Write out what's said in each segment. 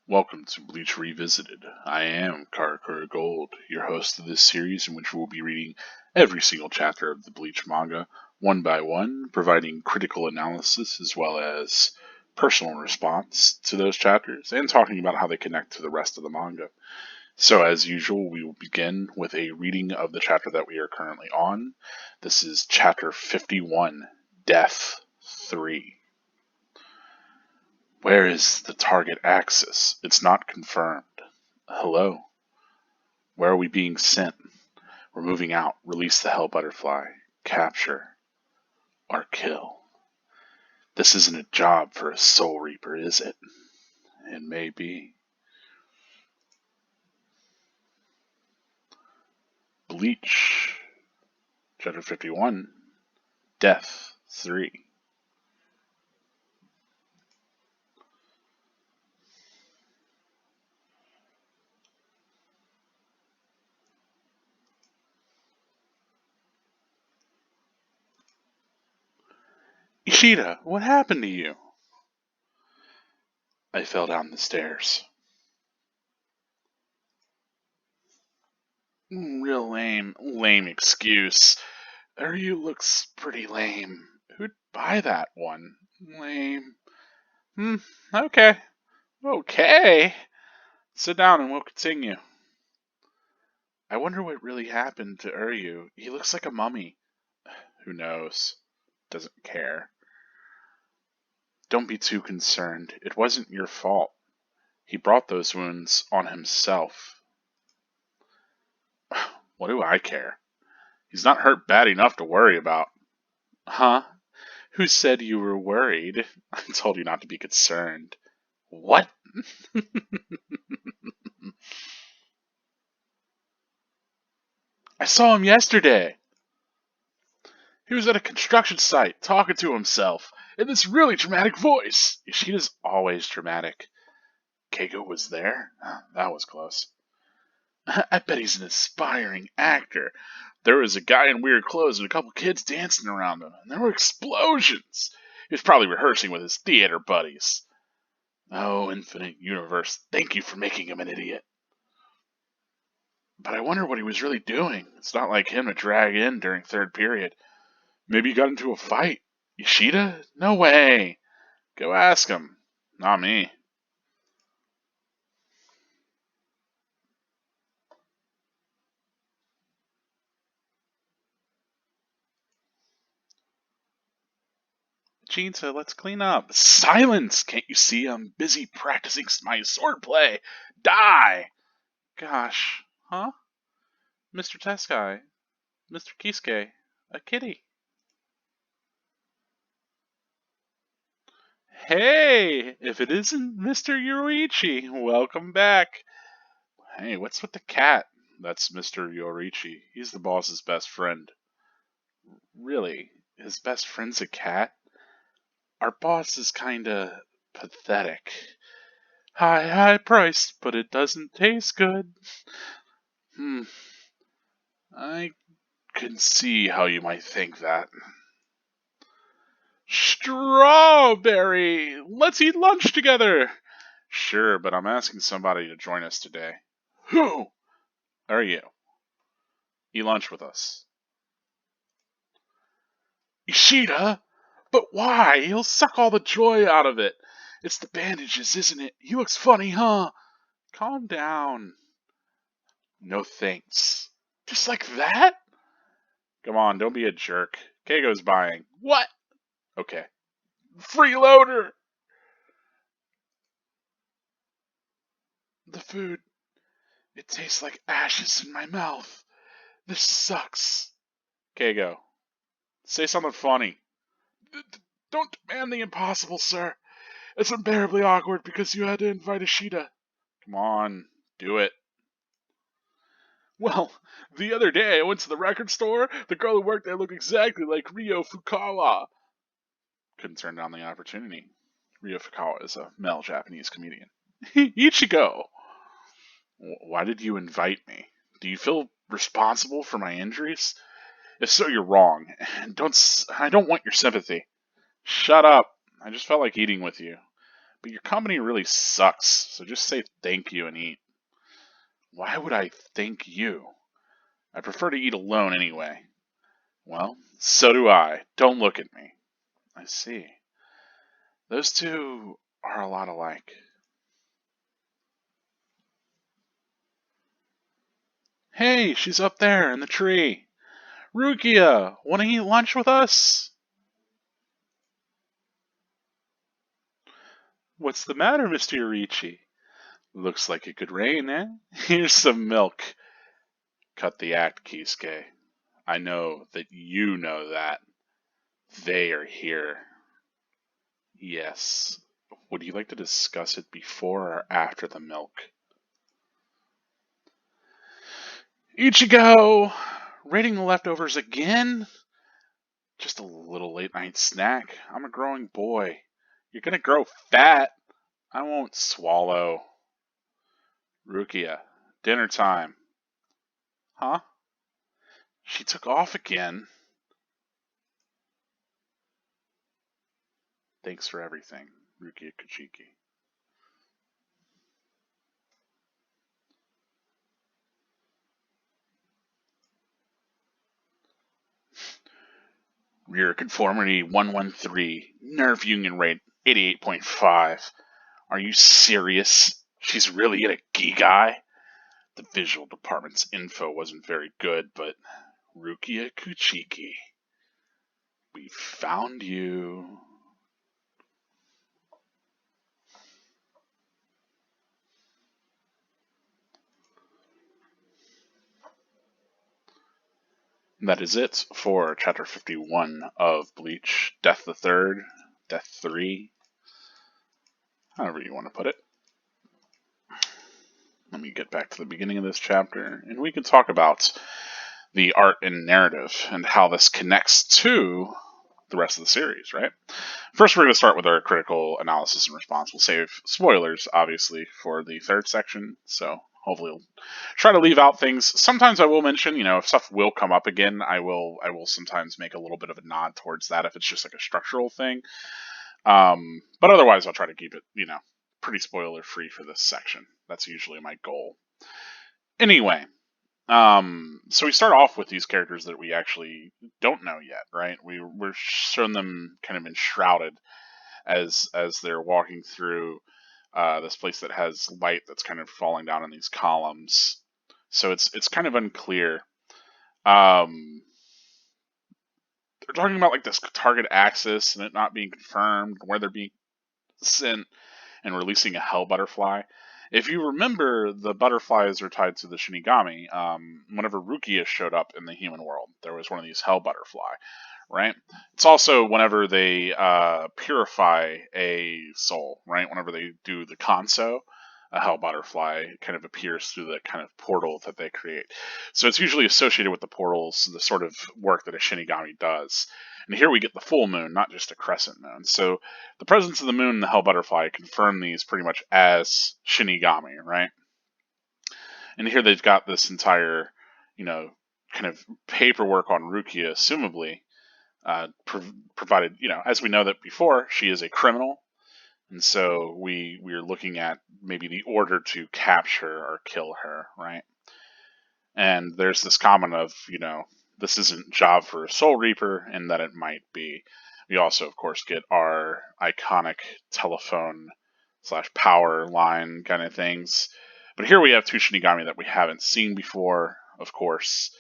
Welcome to Bleach Revisited. I am Karakura Gold, your host of this series in which we'll be reading every single chapter of the Bleach manga, one by one, providing critical analysis as well as personal response to those chapters, and talking about how they connect to the rest of the manga. So as usual, we will begin with a reading of the chapter that we are currently on. This is chapter 51, Death 3. Where is the target axis? It's not confirmed. Hello? Where are we being sent? We're moving out. Release the Hell Butterfly. Capture. Or kill. This isn't a job for a Soul Reaper, is it? It may be. Bleach. Chapter 51. Death 3. Ishida, what happened to you? I fell down the stairs. Real lame excuse. Uryu looks pretty lame. Who'd buy that one? Lame. Okay. Okay. Sit down and we'll continue. I wonder what really happened to Uryu. He looks like a mummy. Who knows? Doesn't care. Don't be too concerned. It wasn't your fault. He brought those wounds on himself. What do I care? He's not hurt bad enough to worry about. Huh? Who said you were worried? I told you not to be concerned. What? I saw him yesterday. He was at a construction site, talking to himself, in this really dramatic voice. Ishida's always dramatic. Keiko was there? That was close. I bet he's an aspiring actor. There was a guy in weird clothes and a couple kids dancing around him, and there were explosions. He was probably rehearsing with his theater buddies. Oh, infinite universe, thank you for making him an idiot. But I wonder what he was really doing. It's not like him to drag in during third period. Maybe he got into a fight. Ishida? No way. Go ask him. Not me. Jinta, let's clean up. Silence! Can't you see I'm busy practicing my swordplay? Die! Gosh. Huh? Mr. Teskai. Mr. Kisuke. A kitty. Hey! If it isn't Mr. Yoruichi, welcome back. Hey, what's with the cat? That's Mr. Yoruichi. He's the boss's best friend. Really? His best friend's a cat? Our boss is kinda pathetic. High price, but it doesn't taste good. I can see how you might think that. Strawberry! Let's eat lunch together! Sure, but I'm asking somebody to join us today. Who? Are you? Eat lunch with us. Ishida? But why? He'll suck all the joy out of it. It's the bandages, isn't it? He looks funny, huh? Calm down. No thanks. Just like that? Come on, don't be a jerk. Keigo's buying. What? Okay. Freeloader! The food. It tastes like ashes in my mouth. This sucks. Keigo. Say something funny. Don't demand the impossible, sir. It's unbearably awkward because you had to invite Ishida. Come on, do it. Well, the other day I went to the record store. The girl who worked there looked exactly like Ryo Fukawa. Couldn't turn down the opportunity. Ryo Fukawa is a male Japanese comedian. Ichigo! Why did you invite me? Do you feel responsible for my injuries? If so, you're wrong. I don't want your sympathy. Shut up. I just felt like eating with you. but your company really sucks, so just say thank you and eat. Why would I thank you? I prefer to eat alone anyway. Well, so do I. Don't look at me. I see. Those two are a lot alike. Hey, she's up there in the tree. Rukia, want to eat lunch with us? What's the matter, Mr. Yorichi? Looks like it could rain, eh? Here's some milk. Cut the act, Kisuke. I know that you know that. They are here. Yes. Would you like to discuss it before or after the milk? Ichigo! Raiding the leftovers again? Just a little late night snack. I'm a growing boy. You're gonna grow fat. I won't swallow. Rukia, dinner time. Huh? She took off again. Thanks for everything, Rukia Kuchiki. Rear conformity 113, nerve union rate 88.5. Are you serious? She's really a Gigai? The visual department's info wasn't very good, but Rukia Kuchiki, we found you. That is it for Chapter 51 of Bleach. Death the Third, Death 3, however you want to put it. Let me get back to the beginning of this chapter, and we can talk about the art and narrative and how this connects to the rest of the series, right? First, we're going to start with our critical analysis and response. We'll save spoilers, obviously, for the third section, so hopefully we'll try to leave out things. Sometimes I will mention, if stuff will come up again, I will sometimes make a little bit of a nod towards that if it's just like a structural thing. But otherwise, I'll try to keep it, pretty spoiler free for this section. That's usually my goal. Anyway, so we start off with these characters that we actually don't know yet, right? We're shown them kind of enshrouded as they're walking through this place that has light that's kind of falling down in these columns. So it's kind of unclear. They're talking about like this target axis and it not being confirmed, where they're being sent, and releasing a hell butterfly. If you remember, the butterflies are tied to the Shinigami. Whenever Rukia showed up in the human world, there was one of these hell butterfly, right? It's also whenever they purify a soul, right? Whenever they do the Kanso, a hell butterfly kind of appears through the kind of portal that they create. So it's usually associated with the portals, the sort of work that a Shinigami does. And here we get the full moon, not just a crescent moon. So the presence of the moon and the hell butterfly confirm these pretty much as Shinigami, right? And here they've got this entire, kind of paperwork on Rukia, assumably, provided, as we know that before, she is a criminal. And so we're looking at maybe the order to capture or kill her, right? And there's this comment of, this isn't job for a Soul Reaper, and that it might be. We also, of course, get our iconic telephone / power line kind of things. But here we have two Shinigami that we haven't seen before, of course.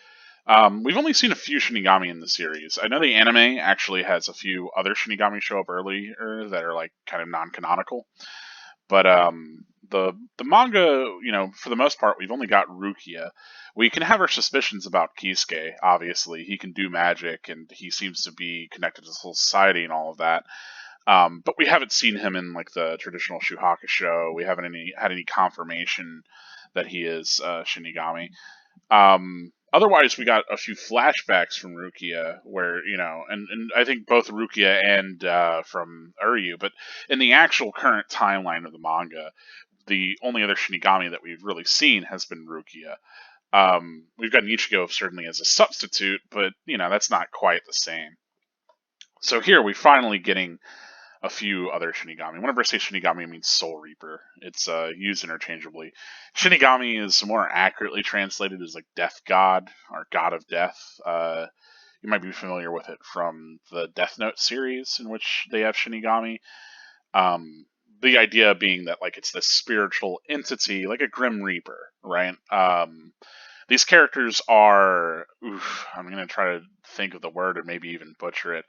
We've only seen a few Shinigami in the series. I know the anime actually has a few other Shinigami show up earlier that are like kind of non-canonical. But the manga, for the most part, we've only got Rukia. We can have our suspicions about Kisuke. Obviously, he can do magic, and he seems to be connected to the whole society and all of that. But we haven't seen him in like the traditional Shuhaka show. We haven't had any confirmation that he is Shinigami. Otherwise, we got a few flashbacks from Rukia where, and I think both Rukia and from Uryu, but in the actual current timeline of the manga, the only other Shinigami that we've really seen has been Rukia. We've got Ichigo certainly as a substitute, but, that's not quite the same. So here we're finally getting a few other Shinigami. Whenever I say Shinigami, I mean Soul Reaper. It's used interchangeably. Shinigami is more accurately translated as like Death God or God of Death. You might be familiar with it from the Death Note series, in which they have Shinigami. The idea being that like it's this spiritual entity, like a Grim Reaper, right? These characters are. I'm going to try to think of the word and maybe even butcher it.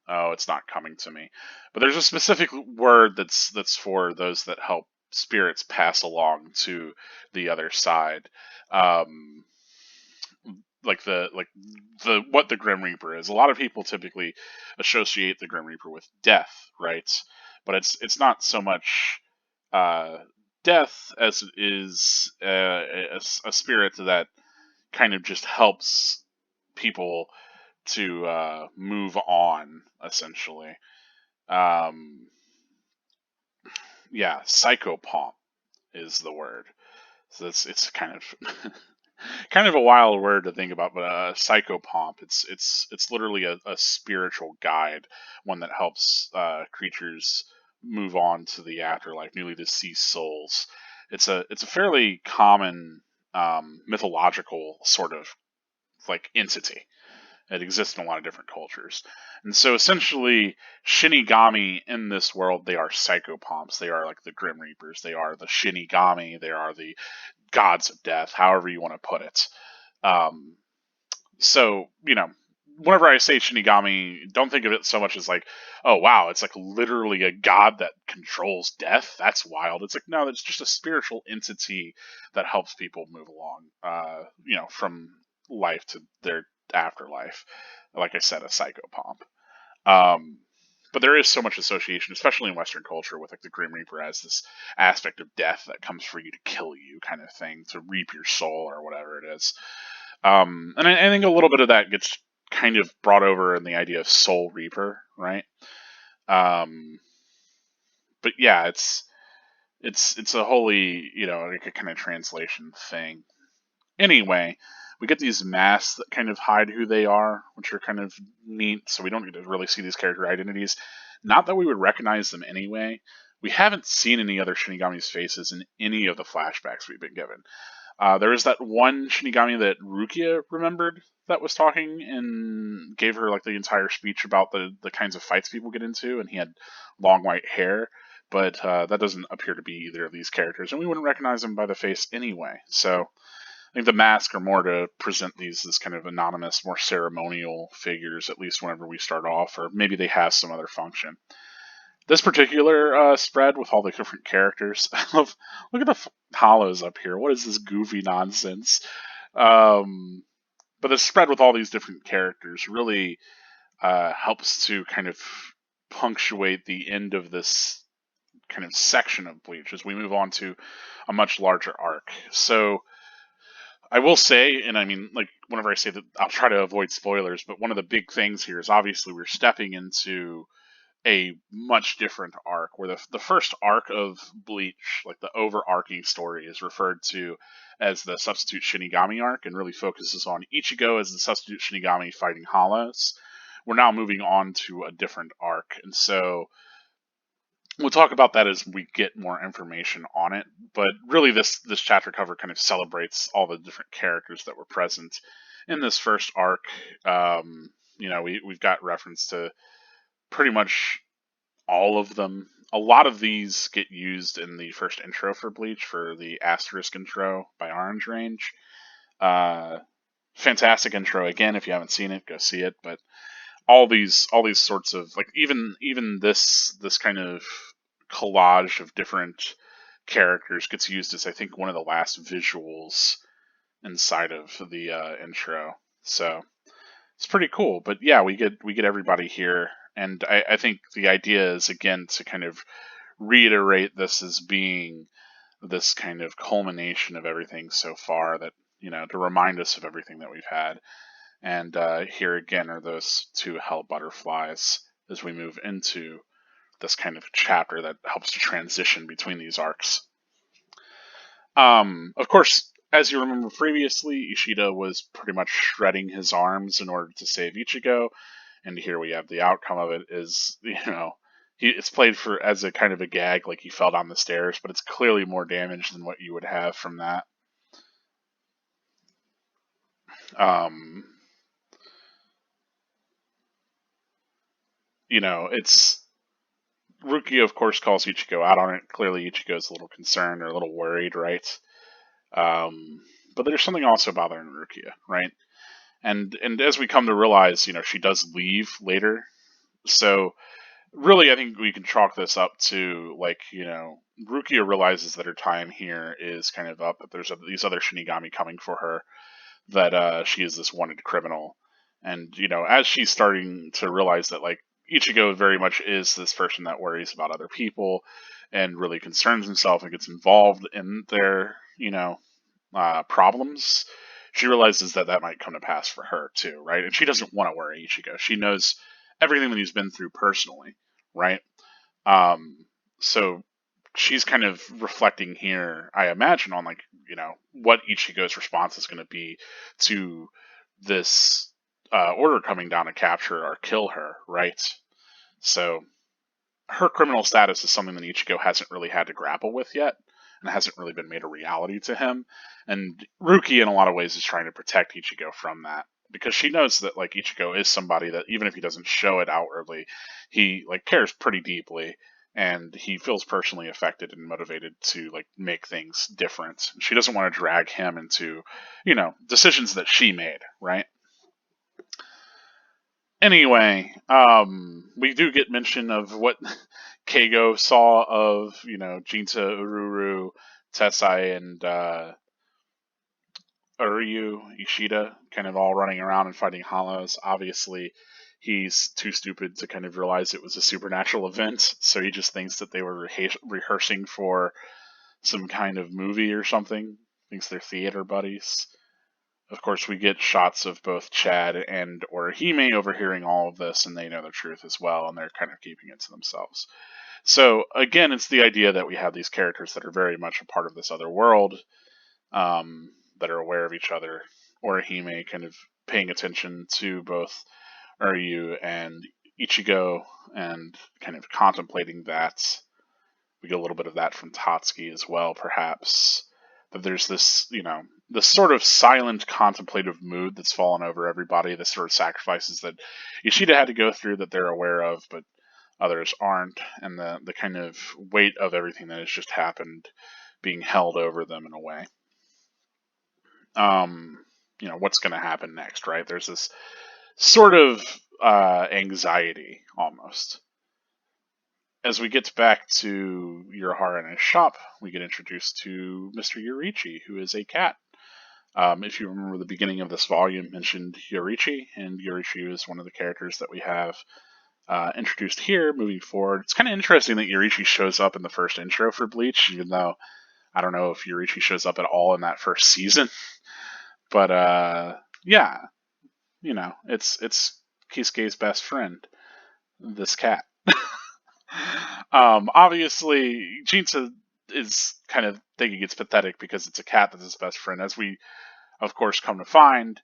Oh, it's not coming to me. But there's a specific word that's for those that help spirits pass along to the other side. Um, like the what the Grim Reaper is. A lot of people typically associate the Grim Reaper with death, right? But it's not so much uh, death as it is a spirit that kind of just helps people to move on, essentially. Um, yeah, psychopomp is the word. So it's kind of kind of a wild word to think about, but psychopomp. It's literally a spiritual guide, one that helps creatures move on to the afterlife, newly deceased souls. It's a fairly common mythological sort of like entity. It exists in a lot of different cultures. And so essentially, Shinigami in this world, they are psychopomps. They are like the Grim Reapers. They are the Shinigami. They are the gods of death, however you want to put it. Um, so, whenever I say Shinigami, don't think of it so much as like, oh, wow, it's like literally a god that controls death. That's wild. It's like, no, it's just a spiritual entity that helps people move along, from life to their afterlife. Like I said, a psychopomp. Um, but there is so much association, especially in Western culture, with like the Grim Reaper as this aspect of death that comes for you to kill you, kind of thing, to reap your soul or whatever it is. And I think a little bit of that gets kind of brought over in the idea of Soul Reaper, right? Um, but yeah, it's a wholly like a kind of translation thing. Anyway, we get these masks that kind of hide who they are, which are kind of neat. So we don't get to really see these character identities. Not that we would recognize them anyway. We haven't seen any other Shinigami's faces in any of the flashbacks we've been given. There was that one Shinigami that Rukia remembered that was talking and gave her like the entire speech about the kinds of fights people get into, and he had long white hair. But that doesn't appear to be either of these characters, and we wouldn't recognize him by the face anyway. So I think the masks are more to present these as kind of anonymous, more ceremonial figures, at least whenever we start off, or maybe they have some other function. This particular spread with all the different characters, I love. Look at the hollows up here. What is this goofy nonsense? Um, but the spread with all these different characters really helps to kind of punctuate the end of this kind of section of Bleach as we move on to a much larger arc. So I will say, and I mean, like, whenever I say that, I'll try to avoid spoilers, but one of the big things here is obviously we're stepping into a much different arc, where the first arc of Bleach, like the overarching story, is referred to as the Substitute Shinigami arc and really focuses on Ichigo as the Substitute Shinigami fighting Hollows. We're now moving on to a different arc, and so we'll talk about that as we get more information on it. But really, this chapter cover kind of celebrates all the different characters that were present in this first arc. We've got reference to pretty much all of them. A lot of these get used in the first intro for Bleach, for the asterisk intro by Orange Range. Fantastic intro again. If you haven't seen it, go see it. But all these sorts of, like, even this kind of collage of different characters gets used as, I think, one of the last visuals inside of the intro. So it's pretty cool. But yeah, we get everybody here, and I think the idea is, again, to kind of reiterate this as being this kind of culmination of everything so far, that to remind us of everything that we've had. And here again are those two hell butterflies as we move into this kind of chapter that helps to transition between these arcs. Of course, as you remember previously, Ishida was pretty much shredding his arms in order to save Ichigo, And here we have the outcome of it is, it's played for as a kind of a gag, like he fell down the stairs, but it's clearly more damage than what you would have from that. Um, it's Rukia, of course, calls Ichigo out on it. Clearly, Ichigo's a little concerned or a little worried, right? But there's something also bothering Rukia, right? And as we come to realize, she does leave later. So really, I think we can chalk this up to, like, Rukia realizes that her time here is kind of up. That there's these other Shinigami coming for her. That she is this wanted criminal. And as she's starting to realize that, like, Ichigo very much is this person that worries about other people and really concerns himself and gets involved in their problems, she realizes that that might come to pass for her too, right? And she doesn't want to worry Ichigo. She knows everything that he's been through personally, right? Um, so she's kind of reflecting here, I imagine, on, like, what Ichigo's response is going to be to this order coming down to capture or kill her, right? So her criminal status is something that Ichigo hasn't really had to grapple with yet, and hasn't really been made a reality to him. And Ruki, in a lot of ways, is trying to protect Ichigo from that, because she knows that, like, Ichigo is somebody that, even if he doesn't show it outwardly, he, like, cares pretty deeply, and he feels personally affected and motivated to, like, make things different. She doesn't want to drag him into, decisions that she made, right? Anyway, we do get mention of what Keigo saw of, Jinta, Ururu, Tessai, and Uryu, Ishida, kind of all running around and fighting hollows. Obviously, he's too stupid to kind of realize it was a supernatural event, so he just thinks that they were rehearsing for some kind of movie or something. Thinks they're theater buddies. Of course, we get shots of both Chad and Orihime overhearing all of this, and they know the truth as well, and they're kind of keeping it to themselves. So, again, it's the idea that we have these characters that are very much a part of this other world, that are aware of each other. Orihime kind of paying attention to both Uryu and Ichigo and kind of contemplating that. We get a little bit of that from Tatsuki as well, perhaps. That there's this, this sort of silent contemplative mood that's fallen over everybody, the sort of sacrifices that Ishida had to go through that they're aware of, but others aren't, and the kind of weight of everything that has just happened being held over them in a way. What's going to happen next, right? There's this sort of anxiety almost. As we get back to Urahara and his shop, we get introduced to Mr. Yorichi, who is a cat. If you remember, the beginning of this volume mentioned Yorichi, and Yorichi is one of the characters that we have introduced here moving forward. It's kind of interesting that Yorichi shows up in the first intro for Bleach, even though I don't know if Yorichi shows up at all in that first season. But yeah, it's Kisuke's best friend, this cat. Obviously, Jinta is kind of thinking it's pathetic because it's a cat that's his best friend. As we, of course, come to find,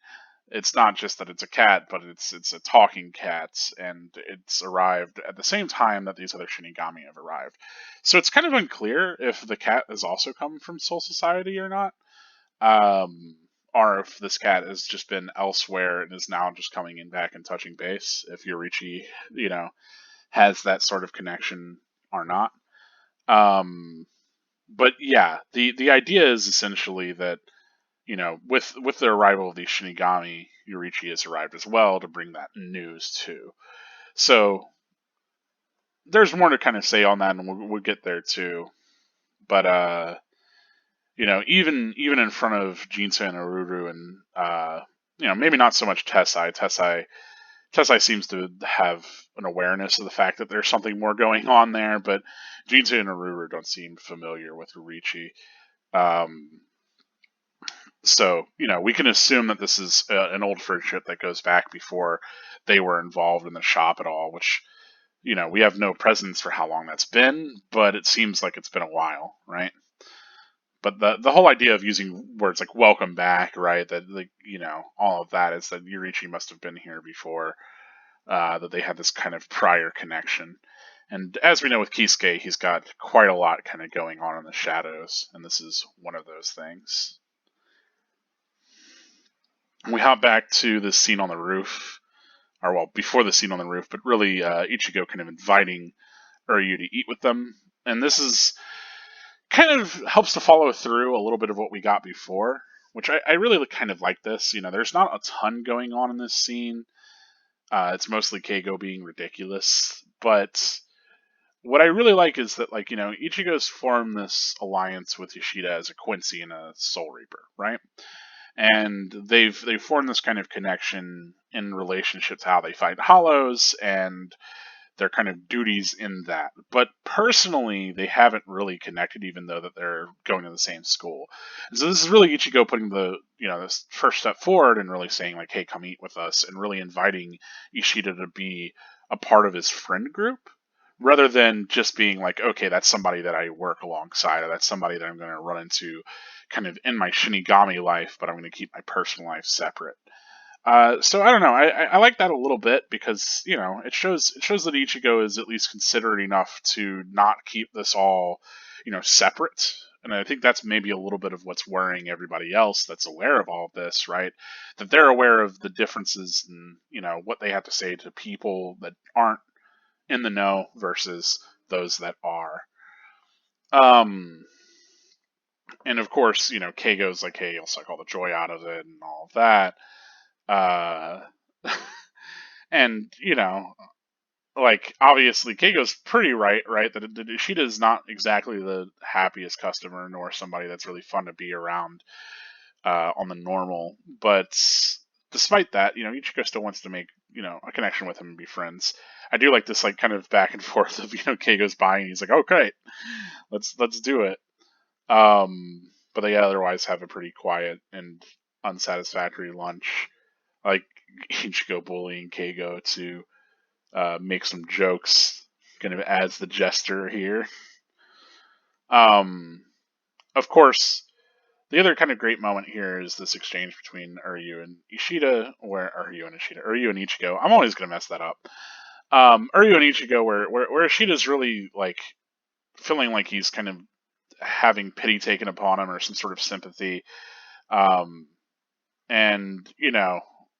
it's not just that it's a cat, but it's a talking cat, and it's arrived at the same time that these other Shinigami have arrived. So it's kind of unclear if the cat has also come from Soul Society or not, or if this cat has just been elsewhere and is now just coming in back and touching base. If Yorichi, has that sort of connection or not. But yeah, the idea is essentially that, with the arrival of these Shinigami, Yorichi has arrived as well to bring that news too. So there's more to kind of say on that, and we'll get there too. But even in front of Jinta and Ururu, and maybe not so much Tessai seems to have an awareness of the fact that there's something more going on there, but Jinta and Ururu don't seem familiar with Yorichi. So, we can assume that this is an old friendship that goes back before they were involved in the shop at all, which, we have no presence for how long that's been, but it seems like it's been a while, right? But the whole idea of using words like welcome back, right, that, like, all of that is that Yorichi must have been here before. that they had this kind of prior connection. And as we know with Kisuke, he's got quite a lot kind of going on in the shadows, and this is one of those things. We hop back to the scene on the roof, or well, before the scene on the roof, but really Ichigo kind of inviting Uryu to eat with them. And this is kind of helps to follow through a little bit of what we got before, which I really kind of like this. There's not a ton going on in this scene. It's mostly Keigo being ridiculous, but what I really like is that, like, Ichigo's formed this alliance with Yoshida as a Quincy and a Soul Reaper, right? And they've formed this kind of connection in relationship to how they fight Hollows and their kind of duties in that. But personally, they haven't really connected, even though that they're going to the same school. And so this is really Ichigo putting this first step forward and really saying, like, hey, come eat with us, and really inviting Ishida to be a part of his friend group, rather than just being like, okay, that's somebody that I work alongside, or that's somebody that I'm going to run into kind of in my Shinigami life, but I'm going to keep my personal life separate. So I don't know. I like that a little bit because it shows that Ichigo is at least considerate enough to not keep this all separate. And I think that's maybe a little bit of what's worrying everybody else that's aware of all of this, right? That they're aware of the differences in what they have to say to people that aren't in the know versus those that are. And of course, Keigo's like, hey, you'll suck all the joy out of it and all of that. Uh, and like, obviously Keigo's pretty right that Ishida's not exactly the happiest customer, nor somebody that's really fun to be around on the normal. But despite that, Ichigo still wants to make a connection with him and be friends. I do like this, like, kind of back and forth of Keigo's buying. He's like, okay, let's do it. But they otherwise have a pretty quiet and unsatisfactory lunch. Like, Ichigo bullying Keigo to make some jokes, kind of as the jester here. Of course, the other kind of great moment here is this exchange between Uryu and Ishida, Uryu and Ichigo. I'm always gonna mess that up. Uryu and Ichigo, where Ishida's really, like, feeling like he's kind of having pity taken upon him or some sort of sympathy. And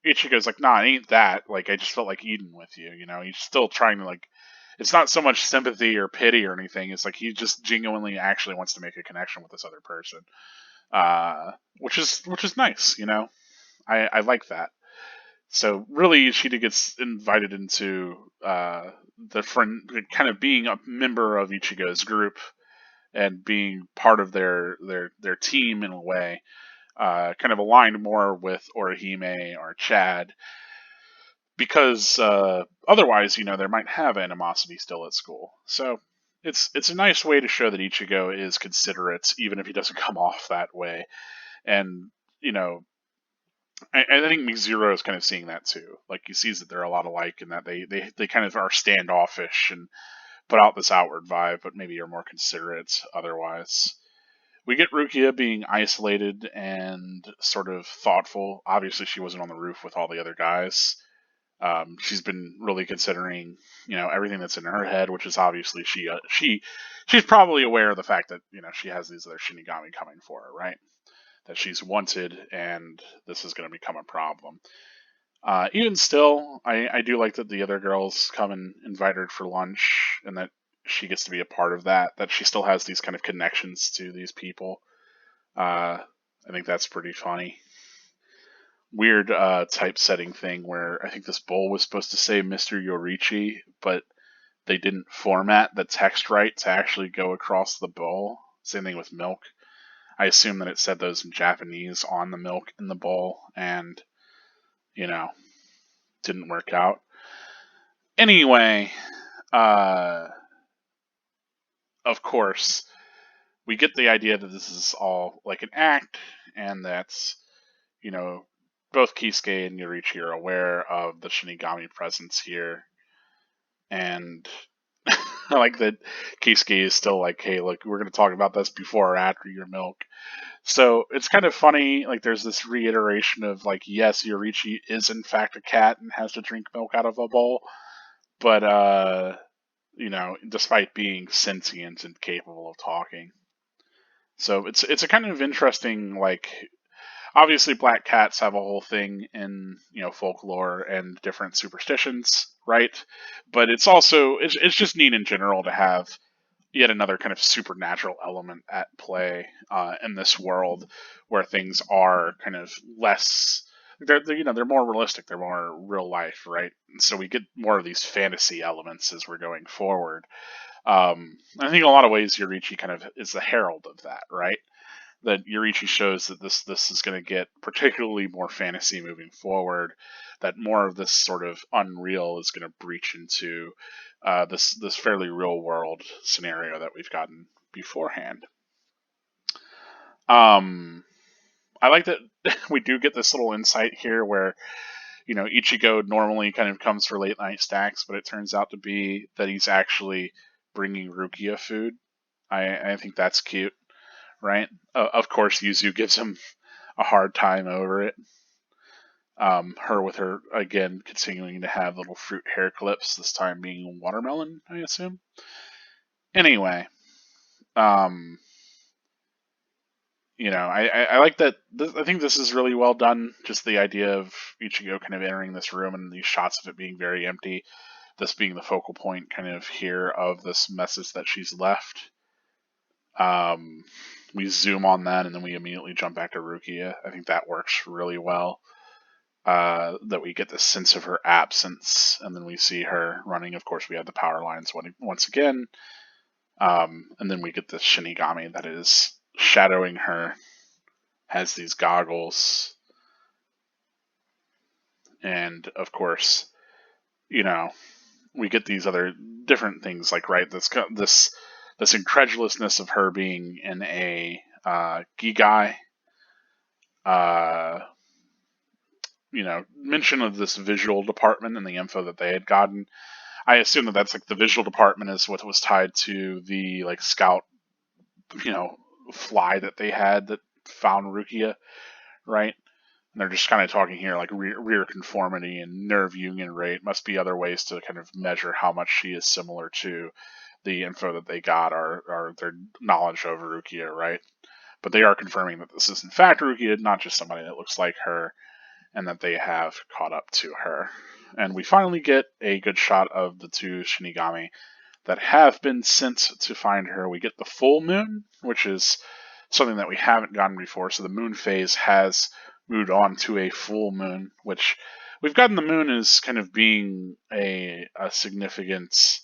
Ichigo's like, nah, it ain't that. Like, I just felt like eating with you. He's still trying to, like, it's not so much sympathy or pity or anything. It's like he just genuinely actually wants to make a connection with this other person, which is nice. I like that. So really, Ishida gets invited into the friend, kind of being a member of Ichigo's group and being part of their team in a way, kind of aligned more with Orihime or Chad, because otherwise, they might have animosity still at school. So it's a nice way to show that Ichigo is considerate, even if he doesn't come off that way. And I think MiZero is kind of seeing that too. Like, he sees that they're a lot alike, and that they kind of are standoffish and put out this outward vibe, but maybe are more considerate otherwise. We get Rukia being isolated and sort of thoughtful. Obviously, she wasn't on the roof with all the other guys. She's been really considering, everything that's in her head, which is obviously she's probably aware of the fact that she has these other Shinigami coming for her, right? That she's wanted, and this is going to become a problem. Even still, I do like that the other girls come and invite her for lunch, and that she gets to be a part of that. That she still has these kind of connections to these people. I think that's pretty funny. Weird typesetting thing where I think this bowl was supposed to say Mr. Yorichi, but they didn't format the text right to actually go across the bowl. Same thing with milk. I assume that it said those in Japanese on the milk in the bowl, and didn't work out. Anyway, of course, we get the idea that this is all like an act, and that's, both Kisuke and Yorichi are aware of the Shinigami presence here. And I like that Keisuke is still like, hey, look, we're going to talk about this before or after your milk. So it's kind of funny. Like, there's this reiteration of like, yes, Yorichi is in fact a cat and has to drink milk out of a bowl, but despite being sentient and capable of talking. So it's a kind of interesting, like, obviously black cats have a whole thing in folklore and different superstitions, right? But it's just neat in general to have yet another kind of supernatural element at play in this world where things are kind of less. They're more realistic. They're more real life, right? And so we get more of these fantasy elements as we're going forward. I think in a lot of ways Yorichi kind of is the herald of that, right? That Yorichi shows that this is going to get particularly more fantasy moving forward. That more of this sort of unreal is going to breach into this fairly real world scenario that we've gotten beforehand. I like that we do get this little insight here where Ichigo normally kind of comes for late night snacks, but it turns out to be that he's actually bringing Rukia food. I think that's cute, right? Of course, Yuzu gives him a hard time over it. Her with her again continuing to have little fruit hair clips, this time being watermelon, I assume. Anyway, um, I like that. I think this is really well done. Just the idea of Ichigo kind of entering this room and these shots of it being very empty. This being the focal point, kind of here of this message that she's left. We zoom on that and then we immediately jump back to Rukia. I think that works really well. That we get the sense of her absence, and then we see her running. Of course, we have the power lines once again, and then we get the Shinigami that is shadowing her, has these goggles, and of course, we get these other different things, like right this incredulousness of her being in a Gigai. Mention of this visual department and the info that they had gotten. I assume that that's like the visual department is what was tied to the like scout, fly that they had that found Rukia, right? And they're just kind of talking here like rear conformity and nerve union rate. Must be other ways to kind of measure how much she is similar to the info that they got or their knowledge of Rukia, right? But they are confirming that this is in fact Rukia, not just somebody that looks like her, and that they have caught up to her. And we finally get a good shot of the two Shinigami that have been sent to find her. We get the full moon, which is something that we haven't gotten before. So the moon phase has moved on to a full moon, which we've gotten the moon as kind of being a significant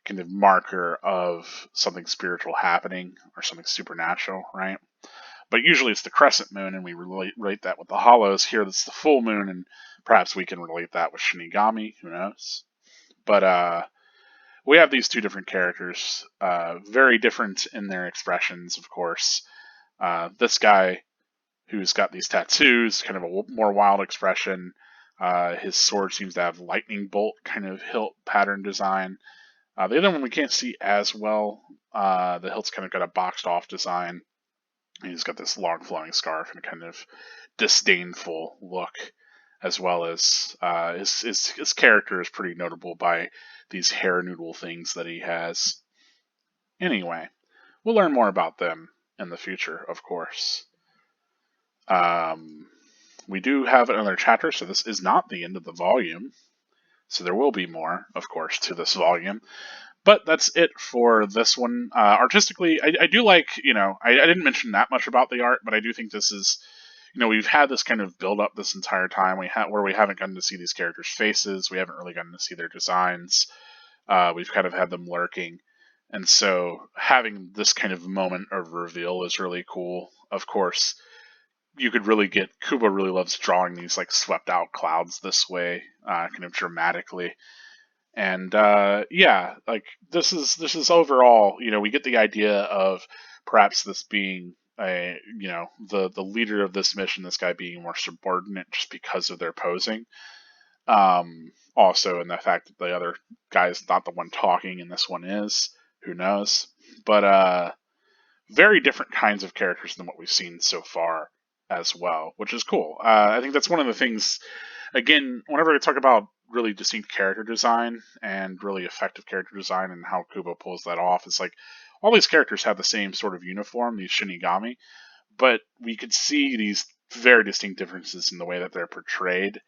kind of marker of something spiritual happening or something supernatural, right? But usually it's the crescent moon, and we relate that with the hollows. Here, it's the full moon, and perhaps we can relate that with Shinigami. Who knows? But we have these two different characters, very different in their expressions, of course. This guy who's got these tattoos, kind of a more wild expression. His sword seems to have lightning bolt kind of hilt pattern design. The other one we can't see as well. The hilt's kind of got a boxed off design. He's got this long flowing scarf and kind of disdainful look, as well as his character is pretty notable by these hair noodle things that he has. Anyway, we'll learn more about them in the future, of course. We do have another chapter, so this is not the end of the volume. So there will be more, of course, to this volume. But that's it for this one. Artistically, I do like, I didn't mention that much about the art, but I do think this is, we've had this kind of build up this entire time. Where we haven't gotten to see these characters' faces, we haven't really gotten to see their designs. We've kind of had them lurking, and so having this kind of moment of reveal is really cool. Of course, you could really get Kubo really loves drawing these like swept out clouds this way, kind of dramatically. And yeah, like this is overall, we get the idea of perhaps this being the leader of this mission, this guy being more subordinate just because of their posing. Also, in the fact that the other guy is not the one talking and this one is, who knows? But very different kinds of characters than what we've seen so far as well, which is cool. I think that's one of the things. Again, whenever I talk about really distinct character design and really effective character design and how Kubo pulls that off, it's like all these characters have the same sort of uniform, these Shinigami, but we could see these very distinct differences in the way that they're portrayed,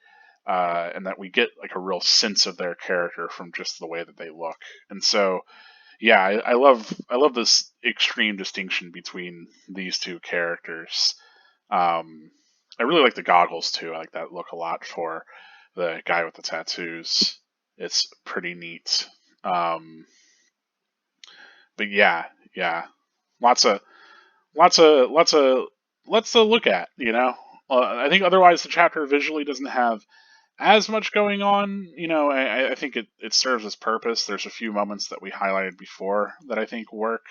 and that we get like a real sense of their character from just the way that they look. And so, yeah, I love this extreme distinction between these two characters. Um, I really like the goggles too. I like that look a lot for the guy with the tattoos. It's pretty neat. Um, but yeah, yeah, lots of lots of lots of lots to look at. I think otherwise the chapter visually doesn't have as much going on. I think it serves its purpose. There's a few moments that we highlighted before that I think work.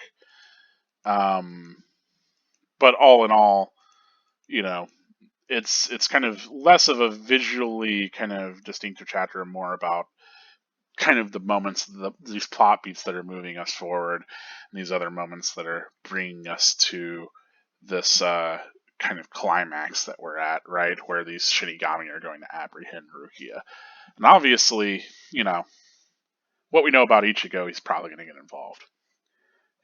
Um, but all in all, you know, it's kind of less of a visually kind of distinctive chapter and more about kind of the moments, these plot beats that are moving us forward, and these other moments that are bringing us to this kind of climax that we're at, right, where these Shinigami are going to apprehend Rukia. And obviously, what we know about Ichigo, he's probably going to get involved.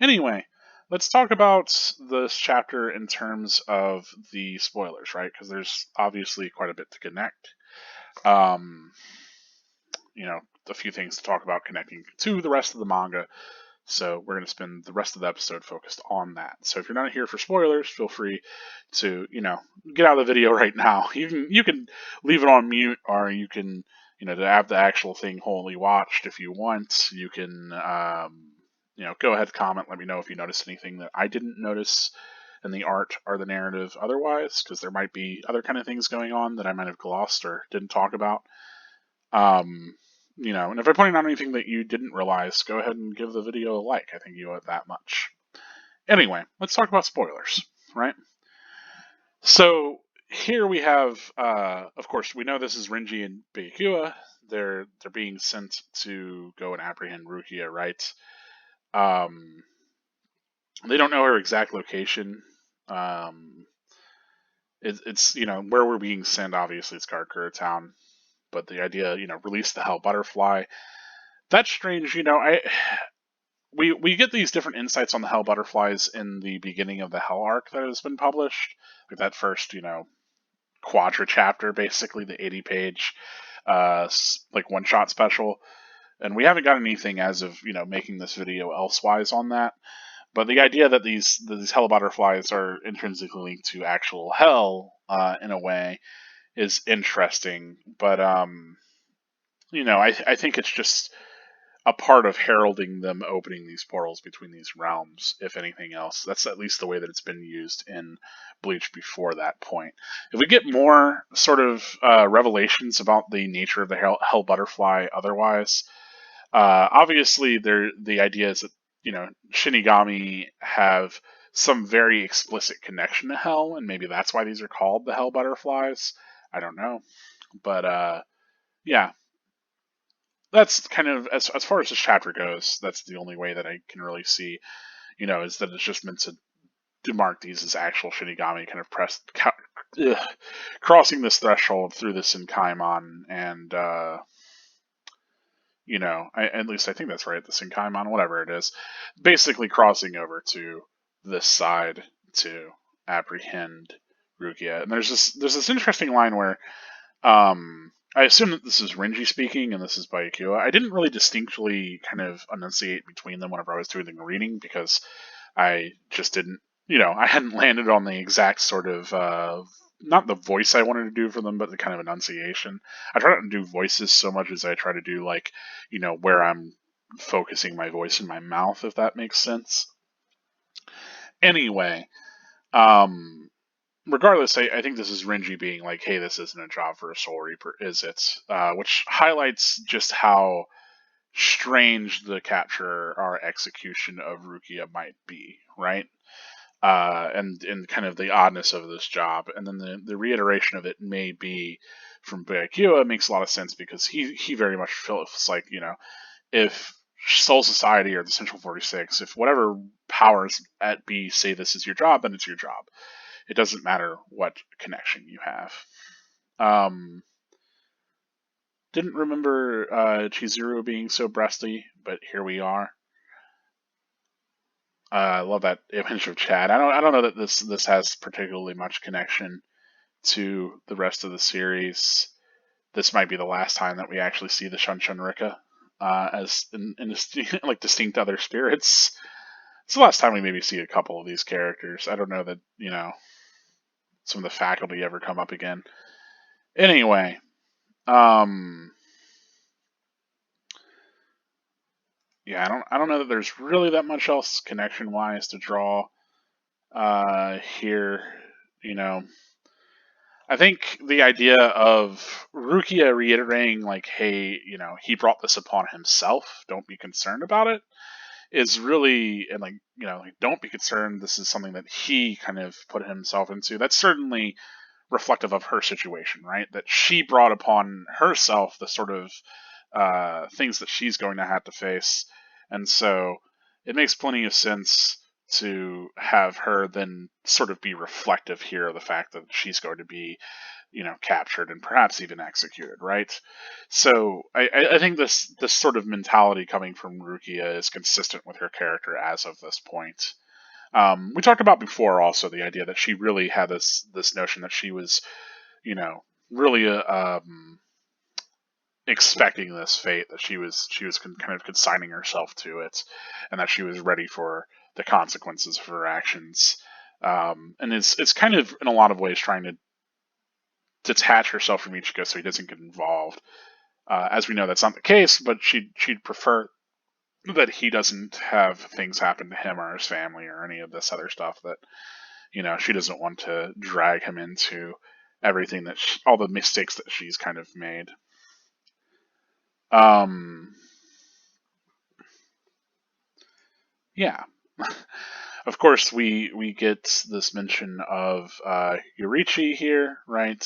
Anyway, let's talk about this chapter in terms of the spoilers, right? Because there's obviously quite a bit to connect. Um, a few things to talk about connecting to the rest of the manga. So we're going to spend the rest of the episode focused on that. So if you're not here for spoilers, feel free to, get out of the video right now. You can leave it on mute, or you can, to have the actual thing wholly watched if you want. You can, go ahead, comment, let me know if you noticed anything that I didn't notice in the art or the narrative otherwise, because there might be other kind of things going on that I might have glossed or didn't talk about. And if I point out anything that you didn't realize, go ahead and give the video a like. I think you owe it that much. Anyway, let's talk about spoilers, right? So here we have, of course, we know this is Renji and Byakuya. They're being sent to go and apprehend Rukia, right? They don't know her exact location. It's where we're being sent. Obviously, it's Karakura Town, but the idea, release the Hell Butterfly. That's strange. We get these different insights on the Hell Butterflies in the beginning of the Hell arc that has been published, like that first, quadra chapter, basically the 80-page, like one-shot special. And we haven't got anything as of making this video elsewise on that. But the idea that these Hell Butterflies are intrinsically linked to actual hell, in a way, is interesting. But I think it's just a part of heralding them opening these portals between these realms, if anything else. That's at least the way that it's been used in Bleach before that point. If we get more sort of revelations about the nature of the Hell Butterfly otherwise, obviously the idea is that, Shinigami have some very explicit connection to Hell, and maybe that's why these are called the Hell Butterflies. I don't know. But, yeah, that's kind of as far as this chapter goes. That's the only way that I can really see, is that it's just meant to demark these as actual Shinigami, kind of crossing this threshold through the Senkaimon, and at least I think that's right, the Senkaimon, whatever it is, basically crossing over to this side to apprehend Rukia. And there's this interesting line where, I assume that this is Renji speaking and this is Byakuya. I didn't really distinctly kind of enunciate between them whenever I was doing the reading, because I just didn't, I hadn't landed on the exact sort of, not the voice I wanted to do for them, but the kind of enunciation. I try not to do voices so much as I try to do, like, where I'm focusing my voice in my mouth, if that makes sense. Anyway, regardless, I think this is Renji being like, hey, this isn't a job for a Soul Reaper, is it? Which highlights just how strange the capture or execution of Rukia might be, right? And kind of the oddness of this job. And then the reiteration of it may be from Byakuya, it makes a lot of sense because he very much feels like, if Soul Society or the Central 46, if whatever powers at B say this is your job, then it's your job. It doesn't matter what connection you have. Didn't remember Chizuru being so breasty, but here we are. I love that image of Chad. I don't know that this has particularly much connection to the rest of the series. This might be the last time that we actually see the Shun Rika as in like distinct other spirits. It's the last time we maybe see a couple of these characters. I don't know that some of the faculty ever come up again. Anyway, yeah, I don't know that there's really that much else connection wise to draw here. I think the idea of Rukia reiterating like, hey, he brought this upon himself. Don't be concerned about it. Is really, and like, like, don't be concerned. This is something that he kind of put himself into. That's certainly reflective of her situation, right? That she brought upon herself the sort of things that she's going to have to face. And so it makes plenty of sense to have her then sort of be reflective here of the fact that she's going to be, captured and perhaps even executed, right? So I think this sort of mentality coming from Rukia is consistent with her character as of this point. We talked about before also the idea that she really had this notion that she was, really expecting this fate, that she was kind of consigning herself to it, and that she was ready for the consequences of her actions. And it's kind of in a lot of ways trying to detach herself from Ichigo so he doesn't get involved. As we know, that's not the case, but she'd prefer that he doesn't have things happen to him or his family or any of this other stuff that she doesn't want to drag him into everything that all the mistakes that she's kind of made. Yeah. Of course, we get this mention of Yurichi here, right?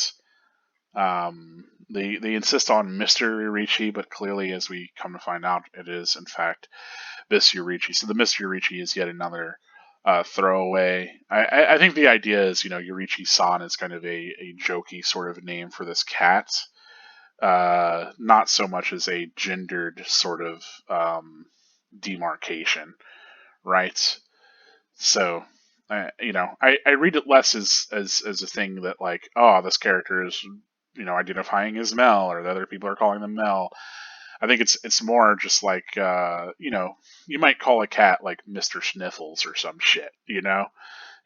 They insist on Mr. Yurichi, but clearly, as we come to find out, it is in fact Miss Yurichi. So the Miss Yurichi is yet another throwaway. I think the idea is, Yurichi-san is kind of a jokey sort of name for this cat. Not so much as a gendered sort of demarcation, right? So, I read it less as a thing that like, oh, this character is identifying as Mel, or the other people are calling them Mel. I think it's more just like you might call a cat like Mr. Sniffles or some shit.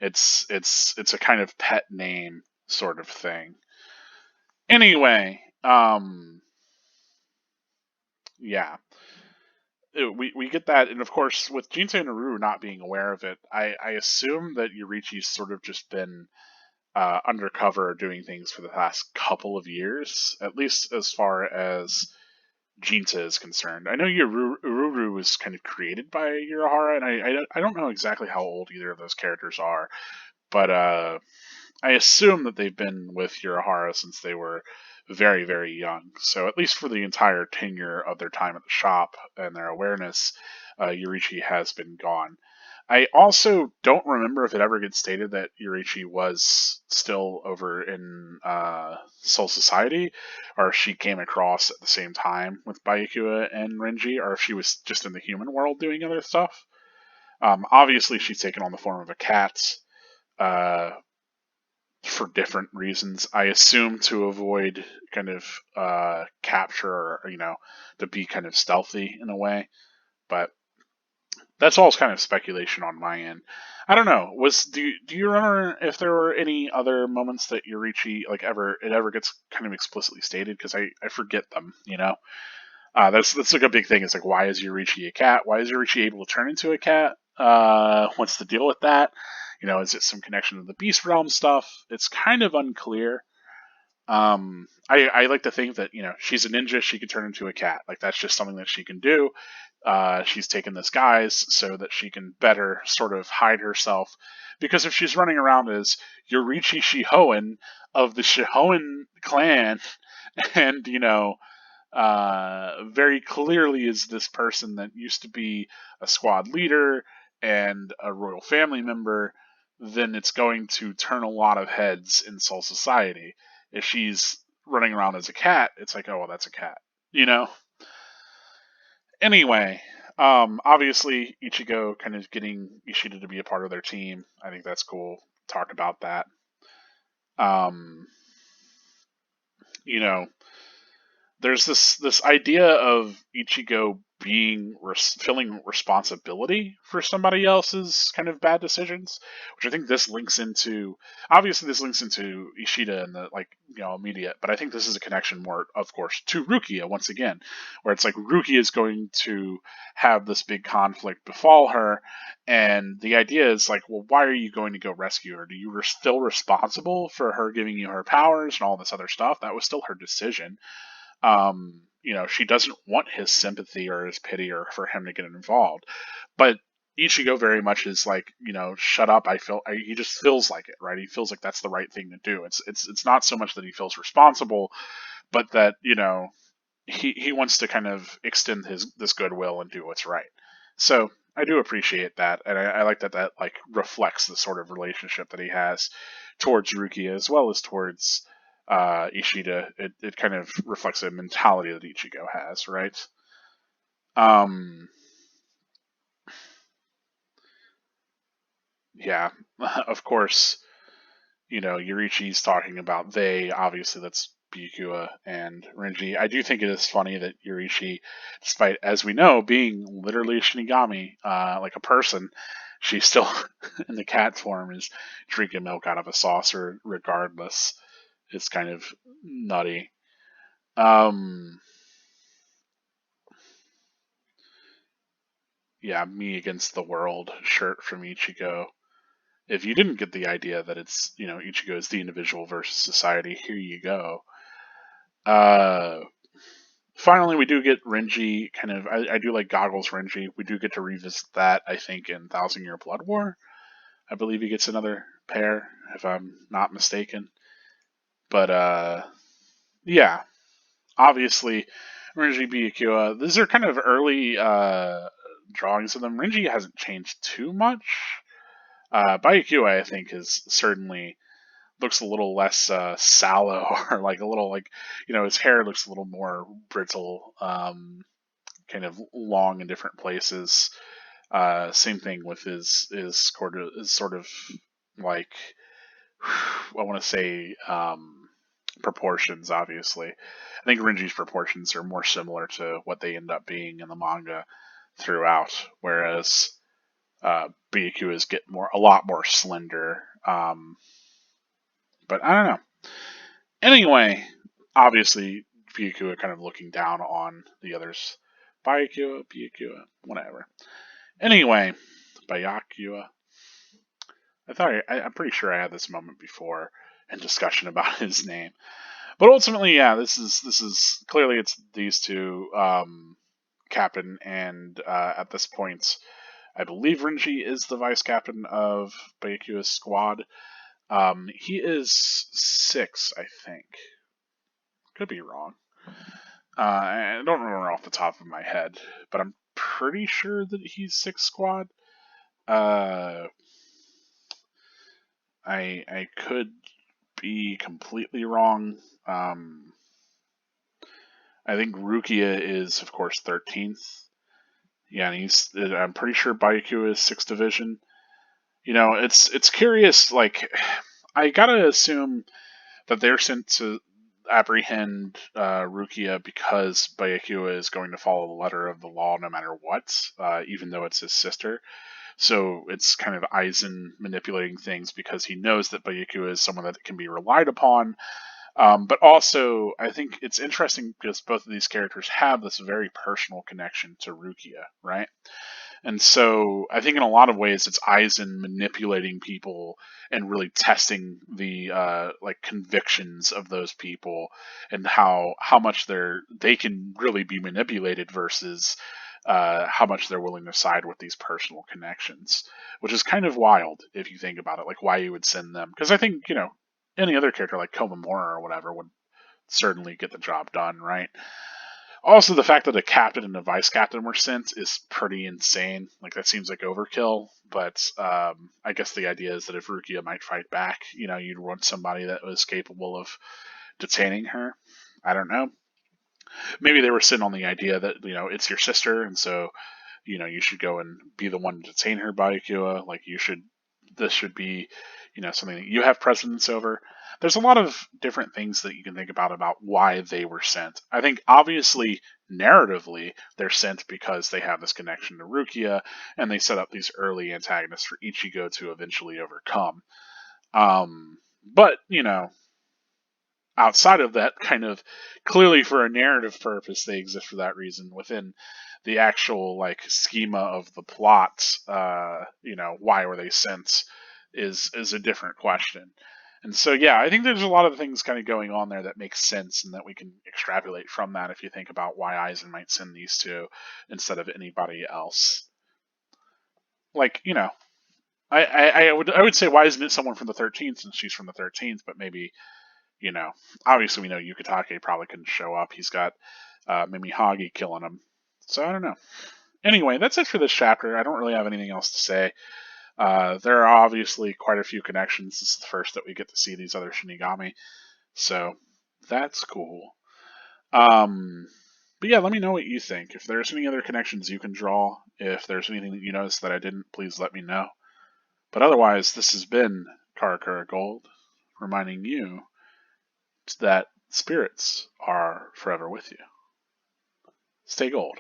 It's a kind of pet name sort of thing. Anyway, yeah. We get that, and of course, with Jinta and Aru not being aware of it, I assume that Yurichi's sort of just been undercover doing things for the past couple of years, at least as far as Jinta is concerned. I know Ururu was kind of created by Urahara, and I don't know exactly how old either of those characters are, but I assume that they've been with Urahara since they were very, very young. So at least for the entire tenure of their time at the shop and their awareness, Yurichi has been gone. I also don't remember if it ever gets stated that Yurichi was still over in Soul Society, or if she came across at the same time with Byakuya and Renji, or if she was just in the human world doing other stuff. Obviously, she's taken on the form of a cat for different reasons. I assume to avoid kind of capture, or to be kind of stealthy in a way, but that's all kind of speculation on my end. I don't know. Do you remember if there were any other moments that Yurichi like ever gets kind of explicitly stated? Because I forget them. That's like a big thing. It's like, why is Yurichi a cat? Why is Yurichi able to turn into a cat? What's the deal with that? Is it some connection to the Beast Realm stuff? It's kind of unclear. I like to think that she's a ninja. She can turn into a cat. Like that's just something that she can do. she's taken this guise so that she can better sort of hide herself. Because if she's running around as Yorichi Shihoen of the Shihoen clan, and very clearly is this person that used to be a squad leader and a royal family member, then it's going to turn a lot of heads in Soul Society. If she's running around as a cat, it's like, oh, well, that's a cat, you know? Anyway, obviously, Ichigo kind of getting Ishida to be a part of their team. I think that's cool. Talk about that. Um, you know, there's this idea of Ichigo being feeling responsibility for somebody else's kind of bad decisions, which I think this links into. Obviously, this links into Ishida and the immediate, but I think this is a connection more, of course, to Rukia once again, where it's like Rukia is going to have this big conflict befall her, and the idea is like, well, why are you going to go rescue her? Do you still responsible for her giving you her powers and all this other stuff? That was still her decision. She doesn't want his sympathy or his pity or for him to get involved. But Ichigo very much is like, shut up. He just feels like it, right? He feels like that's the right thing to do. It's not so much that he feels responsible, but that, he wants to kind of extend this goodwill and do what's right. So I do appreciate that, and I like that like reflects the sort of relationship that he has towards Rukia as well as towards Ishida. It kind of reflects a mentality that Ichigo has, right? Um, yeah, of course, Yurichi's talking about they. Obviously, that's Byakuya and Renji. I do think it is funny that Yurichi, despite, as we know, being literally a Shinigami, like a person, she's still in the cat form, is drinking milk out of a saucer regardless. It's kind of nutty. Um, yeah, me against the world shirt from Ichigo. If you didn't get the idea that it's, Ichigo is the individual versus society, here you go. Uh, Finally, we do get Renji kind of. I do like Goggles Renji. We do get to revisit that, I think, in Thousand Year Blood War. I believe he gets another pair, if I'm not mistaken. But, yeah, obviously, Renji Byakuya. These are kind of early drawings of them. Renji hasn't changed too much. Byakuya, I think, is certainly looks a little less sallow, or like a little like his hair looks a little more brittle, kind of long in different places. Same thing with his sort of like I want to say proportions. Obviously, I think Renji's proportions are more similar to what they end up being in the manga throughout, whereas Byakuya's get a lot more slender. But I don't know. Anyway, obviously, Byakuya kind of looking down on the others. Byakuya, whatever. Anyway, Byakuya. I'm pretty sure I had this moment before in discussion about his name. But ultimately, yeah, this is clearly it's these two, captain, and at this point, I believe Renji is the vice captain of Byakuya's squad. He is 6, I think. Could be wrong. I don't remember off the top of my head, but I'm pretty sure that he's 6 squad. Uh, I could be completely wrong. I think Rukia is, of course, 13th. Yeah, and I'm pretty sure Byakuya is 6th division. It's curious. Like, I gotta assume that they're sent to apprehend Rukia because Byakuya is going to follow the letter of the law no matter what, even though it's his sister. So it's kind of Aizen manipulating things because he knows that Byakuya is someone that can be relied upon. But also, I think it's interesting because both of these characters have this very personal connection to Rukia, right? And so I think in a lot of ways it's Aizen manipulating people and really testing the convictions of those people and how much they can really be manipulated versus how much they're willing to side with these personal connections, which is kind of wild if you think about it, like why you would send them. Because I think, any other character like Komamura or whatever would certainly get the job done, right? Also, the fact that a captain and a vice captain were sent is pretty insane. Like, that seems like overkill, but I guess the idea is that if Rukia might fight back, you'd want somebody that was capable of detaining her. I don't know. Maybe they were sitting on the idea that, it's your sister, and so, you should go and be the one to detain her, Byakuya. Like, this should be, something that you have precedence over. There's a lot of different things that you can think about why they were sent. I think obviously narratively they're sent because they have this connection to Rukia, and they set up these early antagonists for Ichigo to eventually overcome. But outside of that, kind of clearly for a narrative purpose, they exist for that reason. Within the actual like schema of the plot, why were they sent is a different question. And so, yeah, I think there's a lot of things kind of going on there that makes sense and that we can extrapolate from that if you think about why Aizen might send these two instead of anybody else. Like, I would say why isn't it someone from the 13th since she's from the 13th, but maybe, you know, obviously we know Yukitake probably couldn't show up. He's got Mimihagi killing him. So I don't know. Anyway, that's it for this chapter. I don't really have anything else to say. There are obviously quite a few connections. This is the first that we get to see these other Shinigami. So that's cool. But yeah, let me know what you think. If there's any other connections you can draw, if there's anything that you noticed that I didn't, please let me know. But otherwise, this has been Karakura Gold, reminding you that spirits are forever with you. Stay gold.